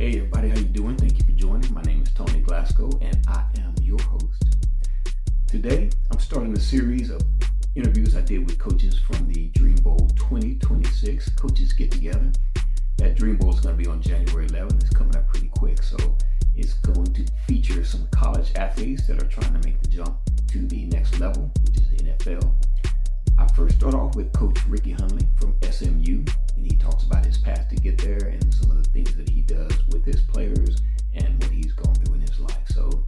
Hey everybody, how you doing? Thank you for joining. My name is Tony Glasgow and I am your host. Today, I'm starting a series of interviews I did with coaches from the Dream Bowl 2026 Coaches Get Together. That Dream Bowl is going to be on January 11th. It's coming up pretty quick, so it's going to feature some college athletes that are trying to make the jump to the next level, which is the NFL. I first start off with Coach Rickey Hunley from SMU, and he talks about his path to get there and some of the things that he does with his players and what he's gone through in his life. So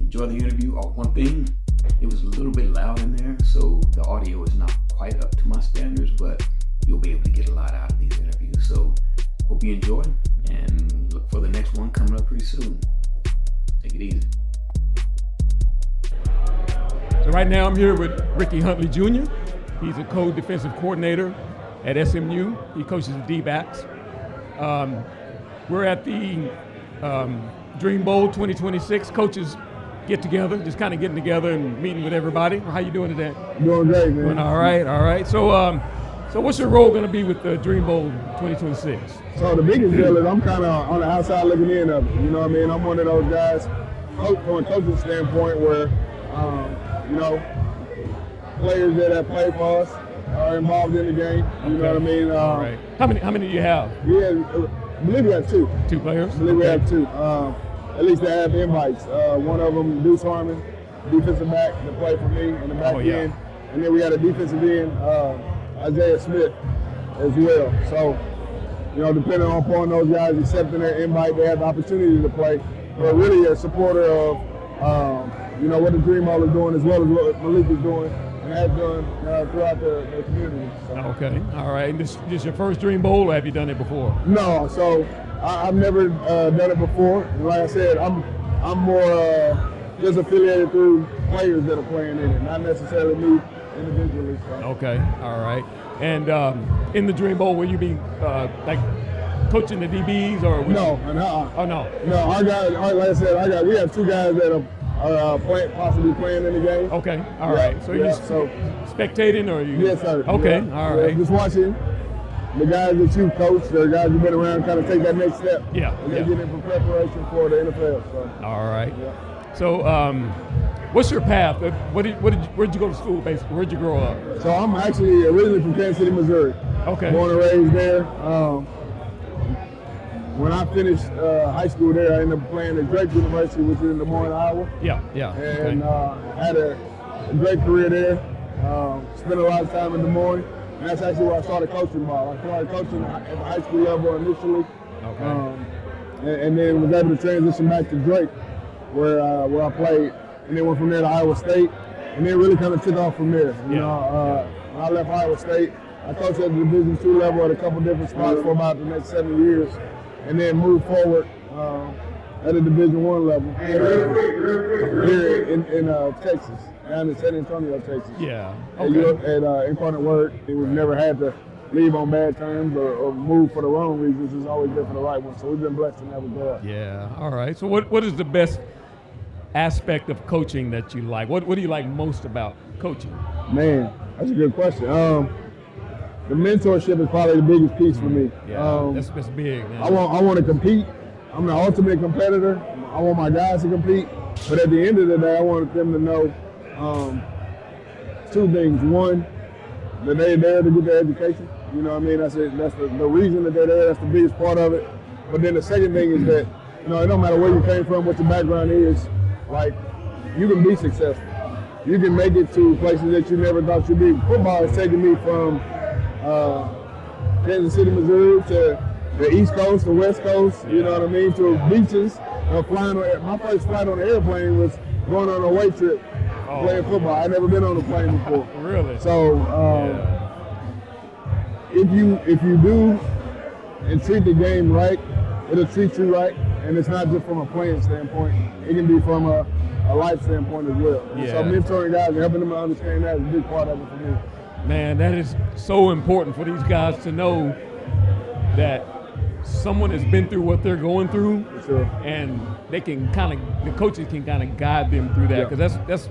enjoy the interview. One thing, it was a little bit loud in there, so the audio is not quite up to my standards, but you'll be able to get a lot out of these interviews. So hope you enjoy and look for the next one coming up pretty soon. Take it easy. So right now I'm here with Rickey Hunley Jr. He's a co-defensive coordinator at SMU. He coaches the D-backs. We're at the Dream Bowl 2026 coaches get together, just kind of getting together and meeting with everybody. How you doing today? Doing great, man. Doing all right. So what's your role going to be with the Dream Bowl 2026? So the biggest deal is I'm kind of on the outside looking in of it. You know what I mean? I'm one of those guys, from a coaching standpoint, where, players that play for us are involved in the game. You know what I mean? All right. How many do you have? Yeah, I believe we have two. Two players? I believe we have two. At least they have invites. One of them, Deuce Harmon, defensive back, to play for me in the back end. And then we got a defensive end, Isaiah Smith, as well. So, depending on those guys accepting their invite, they have the opportunity to play. We're really a supporter of, what the Dream Bowl is doing as well as what Malik is doing and has done throughout the community. So. Okay, all right. And this your first Dream Bowl, or have you done it before? No, so I've never done it before. And like I said, I'm more just affiliated through players that are playing in it, not necessarily me individually. So. Okay, all right. And in the Dream Bowl, will you be like coaching the DBs or? No, Oh no. No, our guys. Like I said, we have two guys that are possibly playing in the game. Okay, all right. So you're spectating or you? Yes, sir. Okay, all right. Just watching the guys that you've coached, the guys you've been around, kind of take that next step. Yeah. And then get in for preparation for the NFL. So. All right. Yeah. So, what's your path? Where'd you go to school, basically? Where'd you grow up? So I'm actually originally from Kansas City, Missouri. Okay. Born and raised there. When I finished high school there, I ended up playing at Drake University, which is in Des Moines, Iowa. Yeah. And had a great career there. Spent a lot of time in Des Moines. And that's actually where I started coaching ball. I started coaching at the high school level initially. Okay. And then was able to transition back to Drake, where I played. And then went from there to Iowa State. And then really kind of took off from there. When I left Iowa State, I coached at the Division II level at a couple different spots for about the next 7 years. And then moved forward at a Division I level here in Texas, down in San Antonio, Texas. Yeah. Okay. At Incarnate Word, we've never had to leave on bad terms or move for the wrong reasons. It's always been for the right one. So we've been blessed in that regard. Yeah. All right. So what is the best aspect of coaching that you like? What do you like most about coaching? Man, that's a good question. The mentorship is probably the biggest piece for me. Yeah, that's big, man. I want to compete. I'm the ultimate competitor. I want my guys to compete. But at the end of the day, I want them to know two things. One, that they're there to get their education. You know what I mean? That's the reason that they're there. That's the biggest part of it. But then the second thing is that, it don't matter where you came from, what your background is, like, you can be successful. You can make it to places that you never thought you'd be. Football has taken me from Kansas City, Missouri to the East Coast, the West Coast, you know what I mean, to beaches. My first flight on the airplane was going on a away trip, playing football. I'd never been on a plane before. Really? So if you do and treat the game right, it'll treat you right. And it's not just from a playing standpoint. It can be from a life standpoint as well. Yeah. So mentoring guys and helping them understand that is a big part of it for me. Man, that is so important for these guys to know that someone has been through what they're going through, sure. And they can the coaches can kind of guide them through that, because that's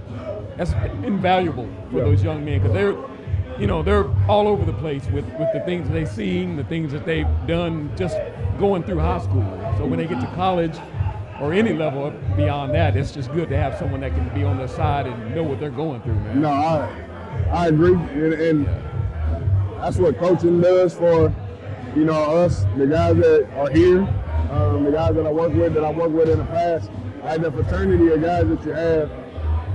invaluable for those young men, because they're all over the place with the things they've seen, the things that they've done just going through high school. So when they get to college or any level beyond that, it's just good to have someone that can be on their side and know what they're going through, man. No, I agree, and that's what coaching does for, you know, us, the guys that are here, the guys that I work with in the past, like the fraternity of guys that you have.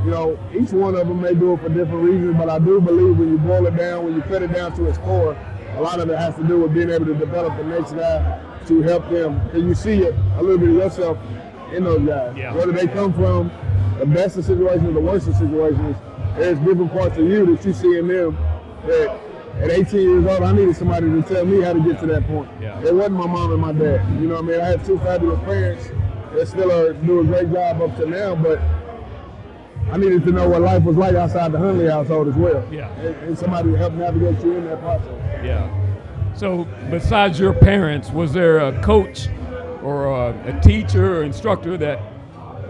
You know, each one of them may do it for different reasons, but I do believe when you boil it down, when you cut it down to its core, a lot of it has to do with being able to develop the next guy to help them. Because you see it a little bit of yourself in those guys. Yeah. Whether they come from the best of situations or the worst of situations, there's different parts of you that you see in them that at 18 years old, I needed somebody to tell me how to get to that point. Yeah. It wasn't my mom and my dad. You know what I mean? I had two fabulous parents that still are doing a great job up to now, but I needed to know what life was like outside the Hunley household as well. Yeah. And somebody to help navigate you in that process. Yeah. So besides your parents, was there a coach or a teacher or instructor that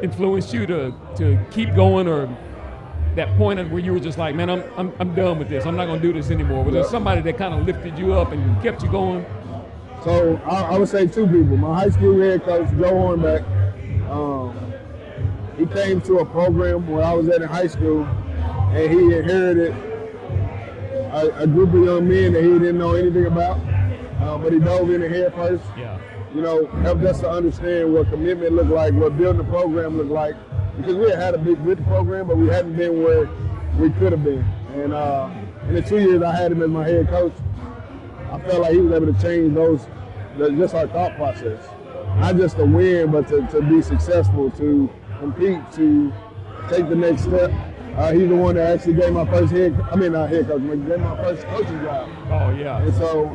influenced you to keep going, or that point where you were just like, man, I'm done with this. I'm not going to do this anymore? Was there somebody that kind of lifted you up and kept you going? So I would say two people. My high school head coach, Joe Hornback, he came to a program where I was at in high school, and he inherited a group of young men that he didn't know anything about, but he dove in head first. Yeah. You know, helped us to understand what commitment looked like, what building a program looked like, because we had a big good program, but we hadn't been where we could have been. And in the 2 years I had him as my head coach, I felt like he was able to change just our thought process. Not just to win, but to be successful, to compete, to take the next step. He's the one that actually gave my first gave my first coaching job. Oh, yeah. And so,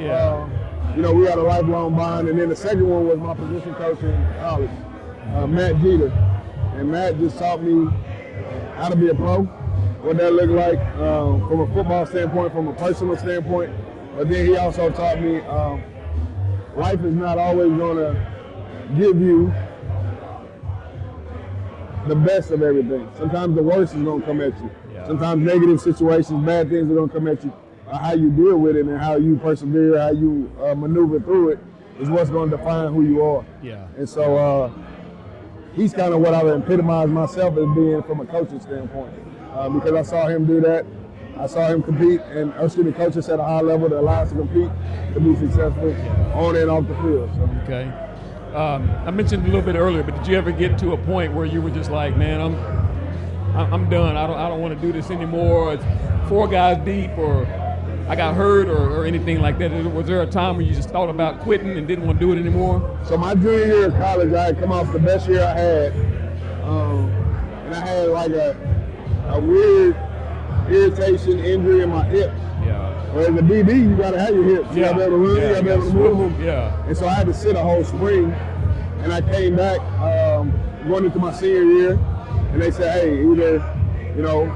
you know, we had a lifelong bond. And then the second one was my position coach in college, Matt Jeter. And Matt just taught me how to be a pro, what that looked like from a football standpoint, from a personal standpoint. But then he also taught me life is not always going to give you the best of everything. Sometimes the worst is going to come at you. Yeah. Sometimes negative situations, bad things are going to come at you. How you deal with it and how you persevere, how you maneuver through it is what's going to define who you are. Yeah. And so he's kind of what I would epitomize myself as being from a coaching standpoint. Because I saw him do that. I saw him compete and coach us at a high level that allows us to compete, to be successful on and off the field. So. Okay. I mentioned a little bit earlier, but did you ever get to a point where you were just like, man, I'm done. I don't want to do this anymore. It's 4 guys deep, or I got hurt, or anything like that? Was there a time where you just thought about quitting and didn't want to do it anymore? So my junior year of college, I had come off the best year I had, and I had like a weird irritation injury in my hip. Yeah. Whereas a DB, you gotta have your hips. You gotta be able to run, you gotta be able to move them. Yeah. And so I had to sit a whole spring, and I came back going into my senior year, and they said, hey, either, you know,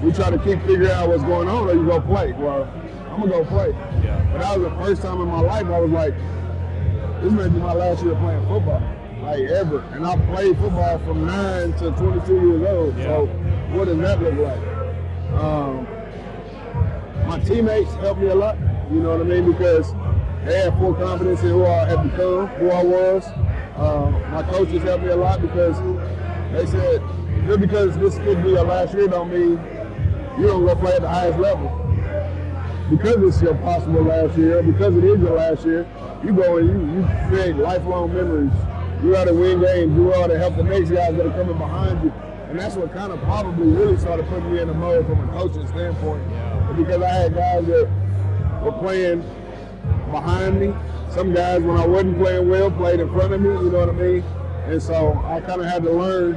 we try to keep figuring out what's going on, or you go play. Well, I'm gonna go play. Yeah. But that was the first time in my life I was like, this may be my last year playing football, like ever. And I played football from 9 to 22 years old. Yeah. So what does that look like? My teammates helped me a lot, you know what I mean, because they had full confidence in who I had become, who I was. My coaches helped me a lot because they said, just because this could be your last year don't mean you don't go play at the highest level. Because it's your possible last year, because it is your last year, you go and you create lifelong memories. You ought to win games, you ought to help the next guys that are coming behind you. And that's what kind of probably really started putting me in the mode from a coaching standpoint. Yeah. Because I had guys that were playing behind me. Some guys, when I wasn't playing well, played in front of me, you know what I mean? And so I kind of had to learn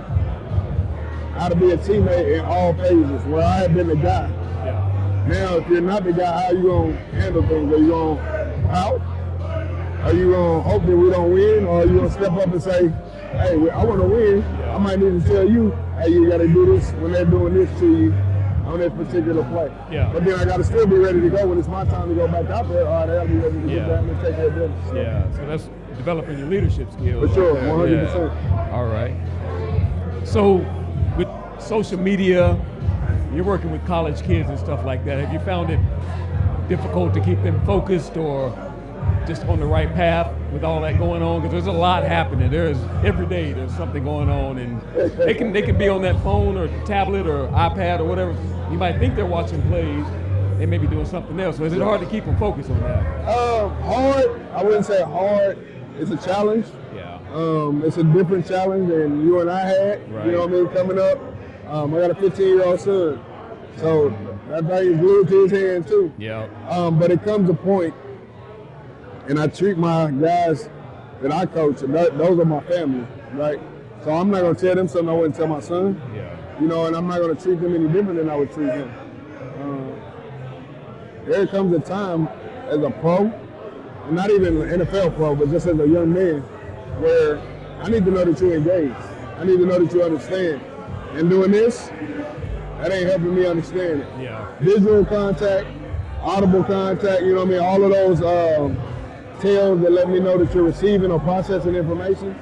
how to be a teammate in all phases, where I had been the guy. Yeah. Now, if you're not the guy, how are you going to handle things? Are you going to out? Are you going to hope that we don't win? Or are you going to step up and say, hey, I want to win. Yeah. I might need to tell you, hey, you got to do this when they're doing this to you on this particular play. Yeah. But then I got to still be ready to go when it's my time to go back out there. All right, I got to be ready to get down and take care of business. So. Yeah, so that's developing your leadership skills. For sure, 100%. Yeah. All right. So with social media, you're working with college kids and stuff like that. Have you found it difficult to keep them focused or just on the right path with all that going on? Because there's a lot happening. Every day there's something going on, and they can be on that phone or tablet or iPad or whatever. You might think they're watching plays. They may be doing something else. So is it hard to keep them focused on that? Hard. I wouldn't say hard. It's a challenge. Yeah. It's a different challenge than you and I had. Right. You know what I mean? Coming up, I got a 15-year-old son, so that thing is glued to his hand too. Yeah. But it comes a point, and I treat my guys that I coach, and those are my family, right? So I'm not gonna tell them something I wouldn't tell my son. Yeah. You know, and I'm not gonna treat them any different than I would treat him. There comes a time as a pro, and not even an NFL pro, but just as a young man, where I need to know that you're engaged. I need to know that you understand. And doing this, that ain't helping me understand it. Yeah. Visual contact, audible contact, you know what I mean? All of those tells that let me know that you're receiving or processing information.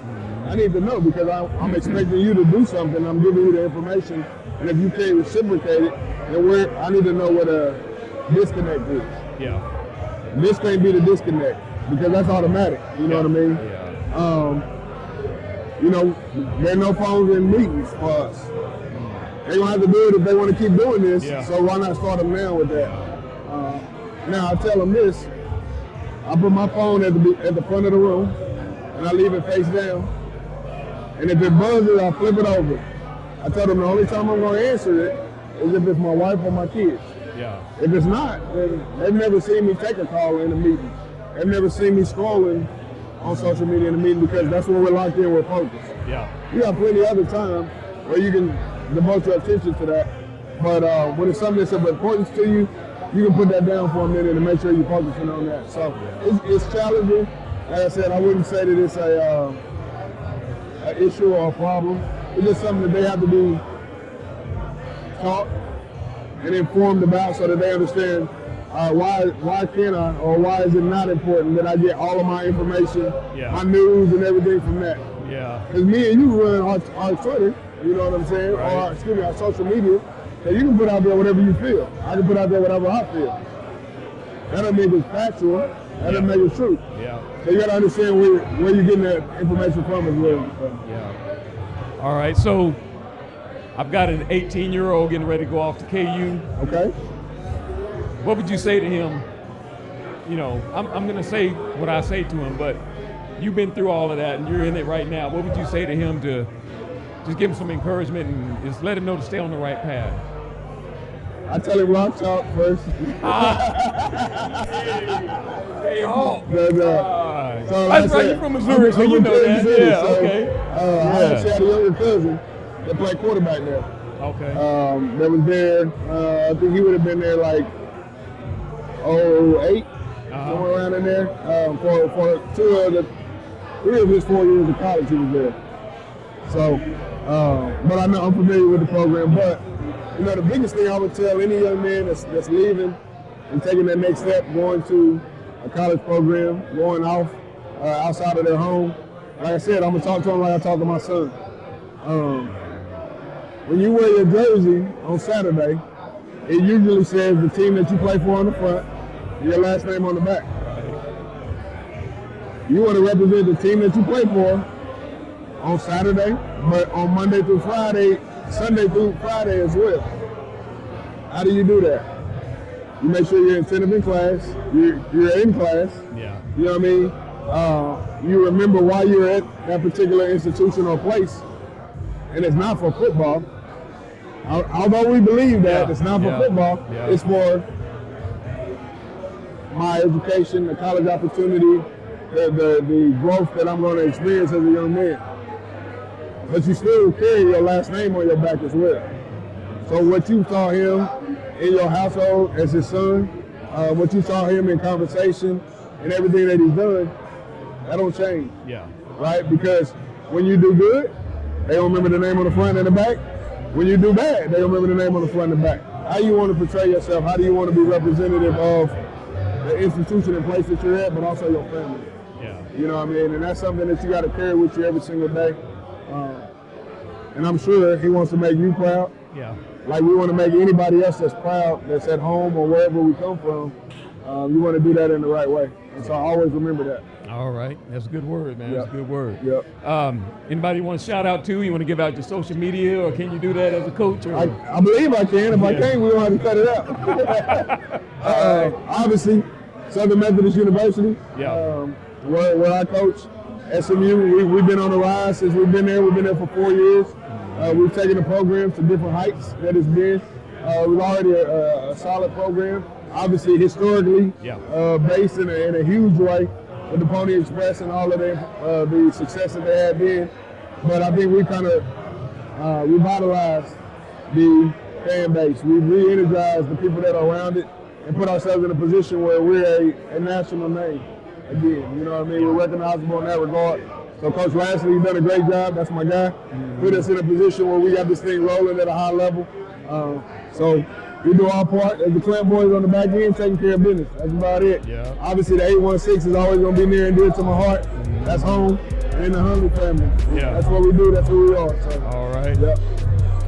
I need to know because I'm expecting you to do something. I'm giving you the information. And if you can't reciprocate it, then I need to know what a disconnect is. Yeah. This can't be the disconnect because that's automatic. You know what I mean? Yeah. You know, there are no phones in meetings for us. They're going to have to do it if they want to keep doing this. Yeah. So why not start them now with that? Now, I tell them this. I put my phone at the front of the room, and I leave it face down. And if it buzzes, I flip it over. I tell them the only time I'm going to answer it is if it's my wife or my kids. Yeah. If it's not, then they've never seen me take a call in a meeting. They've never seen me scrolling on social media in a meeting because that's where we're locked in, we're focused. Yeah. You got plenty of other time where you can devote your attention to that. But when it's something that's of importance to you, you can put that down for a minute and make sure you're focusing on that. So it's challenging. Like I said, I wouldn't say that it's an issue or a problem. It's just something that they have to be taught and informed about so that they understand why can't I or why is it not important that I get all of my information, my news and everything from that. Yeah. Because me and you run our Twitter, you know what I'm saying, right. or our social media, so you can put out there whatever you feel. I can put out there whatever I feel. That doesn't make it factual, that doesn't make it true. Yeah. So you got to understand where you're getting that information from as well. So. Yeah. All right, so I've got an 18-year-old getting ready to go off to KU. Okay. What would you say to him? You know, I'm going to say what I say to him, but you've been through all of that and you're in it right now. What would you say to him to just give him some encouragement and just let him know to stay on the right path? I tell him rock talk first. Hey, Hawk. So that's right, you're from Missouri, so you know that. Yeah, okay. I actually had a younger cousin that played quarterback there. Okay. That was there. I think he would have been there like 08, somewhere around in there. For 3 of his 4 years of college, he was there. So, but I know I'm familiar with the program. But you know, the biggest thing I would tell any young man that's leaving and taking that next step, going to a college program, going off outside of their home. Like I said, I'm gonna talk to him like I talk to my son. When you wear your jersey on Saturday, it usually says the team that you play for on the front, your last name on the back. You want to represent the team that you play for on Saturday, but on Monday through Friday, Sunday through Friday as well. How do you do that? You make sure you're attentive in class, you're in class. Yeah. You know what I mean? You remember why you're at that particular institution or place, and it's not for football. Although we believe that it's not for football, it's for my education, the college opportunity, the growth that I'm going to experience as a young man. But you still carry your last name on your back as well. So what you taught him in your household as his son, what you taught him in conversation and everything that he's done, that don't change. Yeah. Right? Because when you do good, they don't remember the name on the front and the back. When you do bad, they don't remember the name on the front and the back. How do you want to portray yourself? How do you want to be representative of the institution and place that you're at, but also your family? Yeah. You know what I mean? And that's something that you got to carry with you every single day. And I'm sure he wants to make you proud. Yeah. Like we want to make anybody else that's proud, that's at home or wherever we come from. You want to do that in the right way. And so I always remember that. All right. That's a good word, man. That's a good word. Yep. Anybody you want to shout out to? You want to give out your social media, or can you do that as a coach? Or? I believe I can. If I can't, we don't have to cut it out. Obviously, Southern Methodist University, where I coach. SMU, we've been on the rise since we've been there. We've been there for 4 years. We've taken the program to different heights that it's been. We've already a solid program. Obviously, historically based in a huge way with the Pony Express and all of the success that they had been. But I think we kind of revitalized the fan base. We've re-energized the people that are around it and put ourselves in a position where we're a national name again. You know what I mean? We're recognizable in that regard. So Coach Lashley, he's done a great job. That's my guy. Put us in a position where we got this thing rolling at a high level. So we do our part as the Clamp boys on the back end, taking care of business. That's about it. Yeah. Obviously, the 816 is always going to be near and dear to my heart. That's home and the Hunley family. Yeah. That's what we do. That's who we are. So. All right. Yep.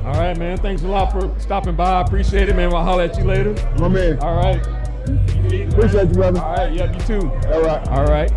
All right, man. Thanks a lot for stopping by. I appreciate it, man. We'll holler at you later. My man. All right. Appreciate you, brother. All right. Yep, you too. All right. All right.